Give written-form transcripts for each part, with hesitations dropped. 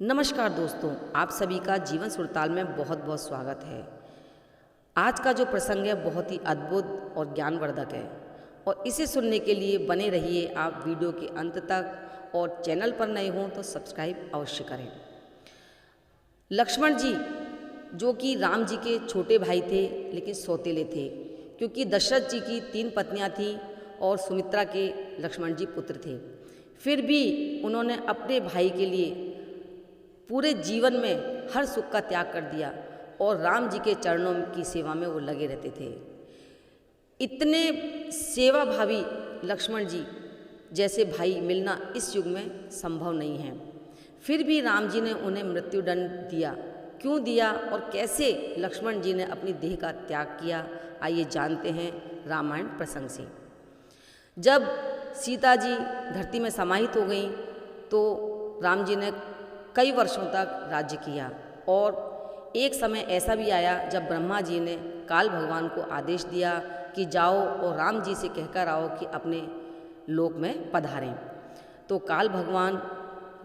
नमस्कार दोस्तों, आप सभी का जीवन सुरताल में बहुत बहुत स्वागत है। आज का जो प्रसंग है बहुत ही अद्भुत और ज्ञानवर्धक है और इसे सुनने के लिए बने रहिए आप वीडियो के अंत तक। और चैनल पर नए हों तो सब्सक्राइब अवश्य करें। लक्ष्मण जी जो कि राम जी के छोटे भाई थे लेकिन सौतेले थे, क्योंकि दशरथ जी की 3 पत्नियां थीं और सुमित्रा के लक्ष्मण जी पुत्र थे। फिर भी उन्होंने अपने भाई के लिए पूरे जीवन में हर सुख का त्याग कर दिया और राम जी के चरणों की सेवा में वो लगे रहते थे। इतने सेवा भावी लक्ष्मण जी जैसे भाई मिलना इस युग में संभव नहीं है। फिर भी राम जी ने उन्हें मृत्युदंड दिया। क्यों दिया और कैसे लक्ष्मण जी ने अपनी देह का त्याग किया, आइए जानते हैं रामायण प्रसंग से। जब सीता जी धरती में समाहित हो गई तो राम जी ने कई वर्षों तक राज्य किया और एक समय ऐसा भी आया जब ब्रह्मा जी ने काल भगवान को आदेश दिया कि जाओ और राम जी से कहकर आओ कि अपने लोक में पधारें। तो काल भगवान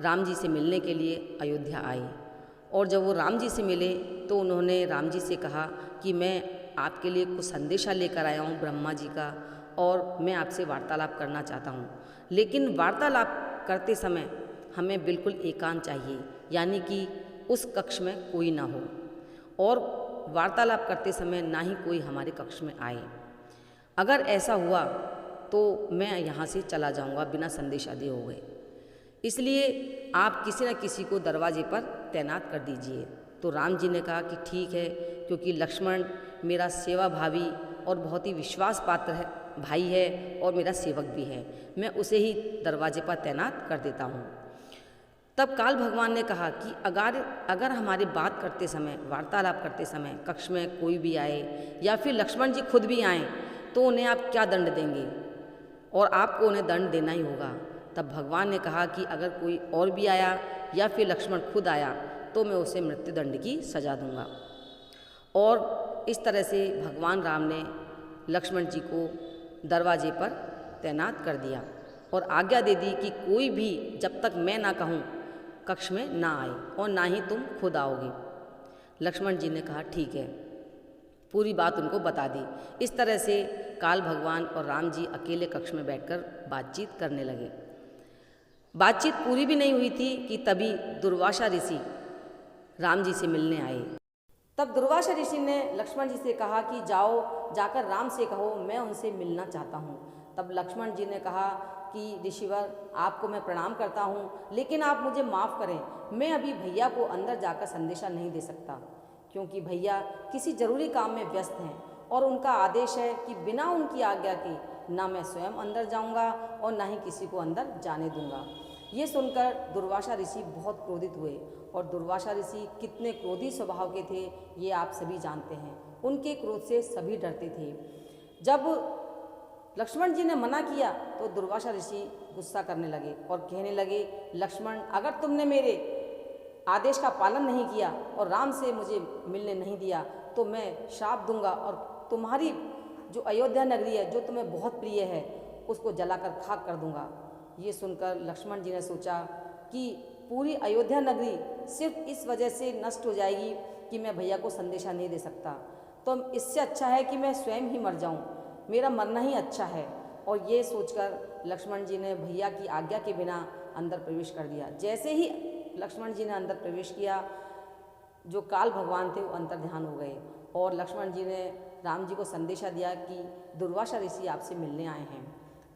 राम जी से मिलने के लिए अयोध्या आए और जब वो राम जी से मिले तो उन्होंने राम जी से कहा कि मैं आपके लिए कुछ संदेशा लेकर आया हूँ ब्रह्मा जी का, और मैं आपसे वार्तालाप करना चाहता हूँ। लेकिन वार्तालाप करते समय हमें बिल्कुल एकांत चाहिए, यानी कि उस कक्ष में कोई ना हो और वार्तालाप करते समय ना ही कोई हमारे कक्ष में आए। अगर ऐसा हुआ तो मैं यहाँ से चला जाऊँगा बिना संदेशा दिए हुए, इसलिए आप किसी न किसी को दरवाजे पर तैनात कर दीजिए। तो राम जी ने कहा कि ठीक है, क्योंकि लक्ष्मण मेरा सेवा भावी और बहुत ही विश्वास पात्र है भाई है और मेरा सेवक भी है, मैं उसे ही दरवाजे पर तैनात कर देता हूँ। तब काल भगवान ने कहा कि अगर हमारी बात करते समय, वार्तालाप करते समय कक्ष में कोई भी आए या फिर लक्ष्मण जी खुद भी आएँ तो उन्हें आप क्या दंड देंगे, और आपको उन्हें दंड देना ही होगा। तब भगवान ने कहा कि अगर कोई और भी आया या फिर लक्ष्मण खुद आया तो मैं उसे मृत्युदंड की सजा दूंगा। और इस तरह से भगवान राम ने लक्ष्मण जी को दरवाजे पर तैनात कर दिया और आज्ञा दे दी कि कोई भी जब तक मैं ना कहूँ कक्ष में ना आए और ना ही तुम खुद आओगे। लक्ष्मण जी ने कहा ठीक है, पूरी बात उनको बता दी। इस तरह से काल भगवान और राम जी अकेले कक्ष में बैठकर बातचीत करने लगे। बातचीत पूरी भी नहीं हुई थी कि तभी दुर्वासा ऋषि राम जी से मिलने आए। तब दुर्वासा ऋषि ने लक्ष्मण जी से कहा कि जाओ, जाकर राम से कहो मैं उनसे मिलना चाहता हूँ। तब लक्ष्मण जी ने कहा कि ऋषिवर, आपको मैं प्रणाम करता हूँ, लेकिन आप मुझे माफ़ करें, मैं अभी भैया को अंदर जाकर संदेशा नहीं दे सकता, क्योंकि भैया किसी ज़रूरी काम में व्यस्त हैं और उनका आदेश है कि बिना उनकी आज्ञा के ना मैं स्वयं अंदर जाऊँगा और ना ही किसी को अंदर जाने दूँगा। ये सुनकर दुर्वासा ऋषि बहुत क्रोधित हुए, और दुर्वासा ऋषि कितने क्रोधी स्वभाव के थे ये आप सभी जानते हैं। उनके क्रोध से सभी डरते थे। जब लक्ष्मण जी ने मना किया तो दुर्वासा ऋषि गुस्सा करने लगे और कहने लगे, लक्ष्मण, अगर तुमने मेरे आदेश का पालन नहीं किया और राम से मुझे मिलने नहीं दिया तो मैं श्राप दूंगा और तुम्हारी जो अयोध्या नगरी है जो तुम्हें बहुत प्रिय है उसको जलाकर खाक कर दूंगा। ये सुनकर लक्ष्मण जी ने सोचा कि पूरी अयोध्या नगरी सिर्फ इस वजह से नष्ट हो जाएगी कि मैं भैया को संदेशा नहीं दे सकता, तो इससे अच्छा है कि मैं स्वयं ही मर जाऊं, मेरा मरना ही अच्छा है। और ये सोचकर लक्ष्मण जी ने भैया की आज्ञा के बिना अंदर प्रवेश कर दिया। जैसे ही लक्ष्मण जी ने अंदर प्रवेश किया, जो काल भगवान थे वो अंतर ध्यान हो गए और लक्ष्मण जी ने राम जी को संदेशा दिया कि दुर्वासा ऋषि आपसे मिलने आए हैं।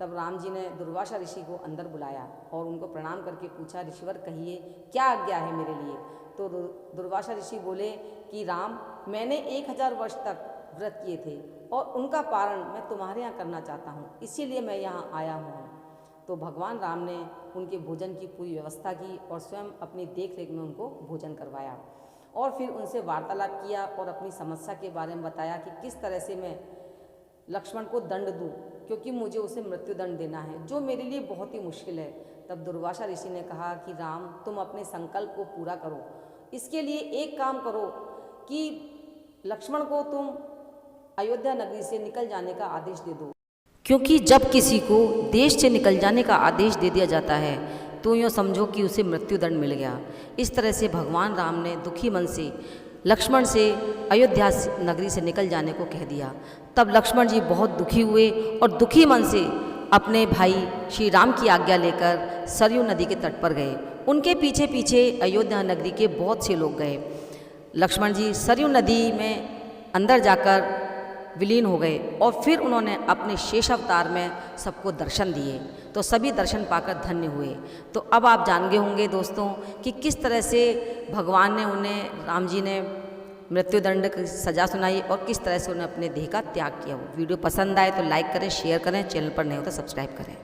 तब राम जी ने दुर्वासा ऋषि को अंदर बुलाया और उनको प्रणाम करके पूछा, ऋषिवर कहिए क्या आज्ञा है मेरे लिए। तो दुर्वासा ऋषि बोले कि राम, मैंने 1000 वर्ष तक व्रत किए थे और उनका पारण मैं तुम्हारे यहाँ करना चाहता हूँ, इसीलिए मैं यहाँ आया हूँ। तो भगवान राम ने उनके भोजन की पूरी व्यवस्था की और स्वयं अपनी देख रेख में उनको भोजन करवाया और फिर उनसे वार्तालाप किया और अपनी समस्या के बारे में बताया कि किस तरह से मैं लक्ष्मण को दंड दूँ, क्योंकि मुझे उसे मृत्युदंड देना है जो मेरे लिए बहुत ही मुश्किल है। तब दुर्वासा ऋषि ने कहा कि राम, तुम अपने संकल्प को पूरा करो, इसके लिए एक काम करो कि लक्ष्मण को तुम अयोध्या नगरी से निकल जाने का आदेश दे दो, क्योंकि जब किसी को देश से निकल जाने का आदेश दे दिया जाता है तो यूँ समझो कि उसे मृत्युदंड मिल गया। इस तरह से भगवान राम ने दुखी मन से लक्ष्मण से अयोध्या नगरी से निकल जाने को कह दिया। तब लक्ष्मण जी बहुत दुखी हुए और दुखी मन से अपने भाई श्री राम की आज्ञा लेकर सरयू नदी के तट पर गए। उनके पीछे पीछे अयोध्या नगरी के बहुत से लोग गए। लक्ष्मण जी सरयू नदी में अंदर जाकर विलीन हो गए और फिर उन्होंने अपने शेष अवतार में सबको दर्शन दिए, तो सभी दर्शन पाकर धन्य हुए। तो अब आप जान गए होंगे दोस्तों कि किस तरह से भगवान ने उन्हें, राम जी ने मृत्युदंड की सज़ा सुनाई और किस तरह से उन्हें अपने देह का त्याग किया। वीडियो पसंद आए तो लाइक करें, शेयर करें, चैनल पर नए हो तो सब्सक्राइब करें।